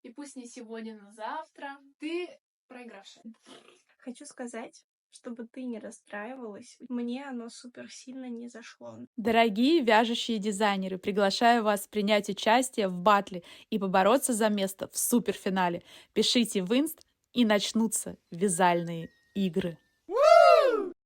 И пусть не сегодня, но завтра ты проигравшая. Хочу сказать, чтобы ты не расстраивалась. Мне оно супер сильно не зашло. Дорогие вяжущие дизайнеры, приглашаю вас принять участие в батле и побороться за место в суперфинале. Пишите в инст, и начнутся вязальные игры.